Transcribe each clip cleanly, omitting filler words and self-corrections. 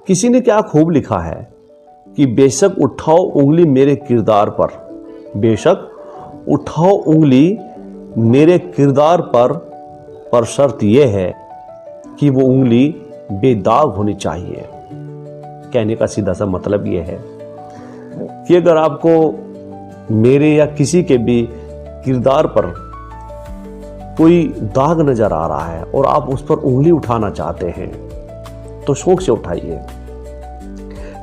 किसी ने क्या खूब लिखा है कि बेशक उठाओ उंगली मेरे किरदार पर, बेशक उठाओ उंगली मेरे किरदार पर शर्त यह है कि वो उंगली बेदाग होनी चाहिए। कहने का सीधा सा मतलब यह है कि अगर आपको मेरे या किसी के भी किरदार पर कोई दाग नजर आ रहा है और आप उस पर उंगली उठाना चाहते हैं तो शौक से उठाइए,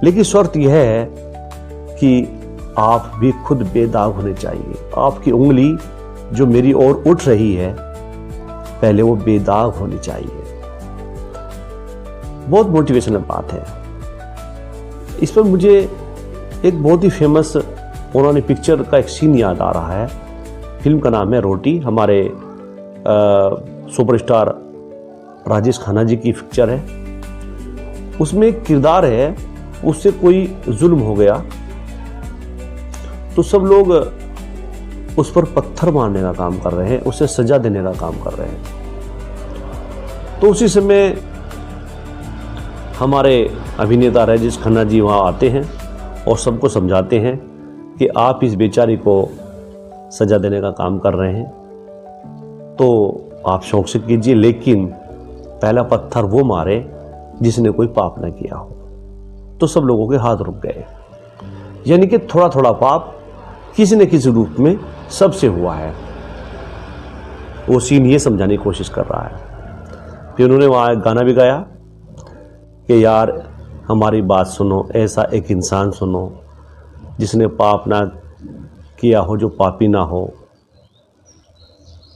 लेकिन शर्त यह है कि आप भी खुद बेदाग होने चाहिए। आपकी उंगली जो मेरी ओर उठ रही है पहले वो बेदाग होनी चाहिए। बहुत मोटिवेशनल बात है। इस पर मुझे एक बहुत ही फेमस उन्होंने पिक्चर का एक सीन याद आ रहा है। फिल्म का नाम है रोटी। हमारे सुपरस्टार राजेश खन्ना जी की पिक्चर है। उसमें एक किरदार है, उससे कोई जुल्म हो गया तो सब लोग उस पर पत्थर मारने का काम कर रहे हैं, उसे सजा देने का काम कर रहे हैं। तो उसी समय हमारे अभिनेता राजेश खन्ना जी वहाँ आते हैं और सबको समझाते हैं कि आप इस बेचारी को सजा देने का काम कर रहे हैं तो आप शौक से कीजिए, लेकिन पहला पत्थर वो मारे जिसने कोई पाप न किया हो। तो सब लोगों के हाथ रुक गए। यानी कि थोड़ा थोड़ा पाप किसी न किसी रूप में सबसे हुआ है। वो सीन ये समझाने की कोशिश कर रहा है। फिर उन्होंने वहाँ एक गाना भी गाया कि यार हमारी बात सुनो, ऐसा एक इंसान सुनो जिसने पाप ना किया हो, जो पापी ना हो,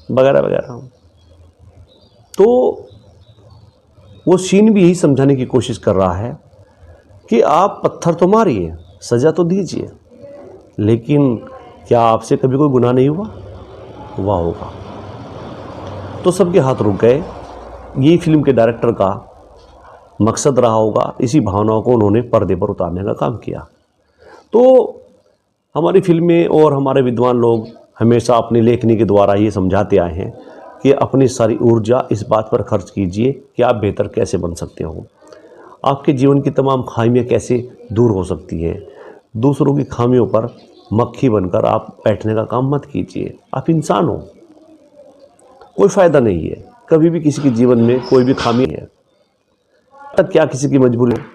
वगैरह वगैरह। तो वो सीन भी यही समझाने की कोशिश कर रहा है कि आप पत्थर तो मारिए, सजा तो दीजिए, लेकिन क्या आपसे कभी कोई गुनाह नहीं हुआ होगा। तो सबके हाथ रुक गए। यही फिल्म के डायरेक्टर का मकसद रहा होगा। इसी भावनाओं को उन्होंने पर्दे पर उतारने का काम किया। तो हमारी फिल्में और हमारे विद्वान लोग हमेशा अपनी लेखनी के द्वारा ये समझाते आए हैं कि अपनी सारी ऊर्जा इस बात पर खर्च कीजिए कि आप बेहतर कैसे बन सकते हो, आपके जीवन की तमाम खामियां कैसे दूर हो सकती है। दूसरों की खामियों पर मक्खी बनकर आप बैठने का काम मत कीजिए। आप इंसान हो, कोई फ़ायदा नहीं है कभी भी किसी के जीवन में कोई भी खामी है। क्या किसी की मजबूरी है?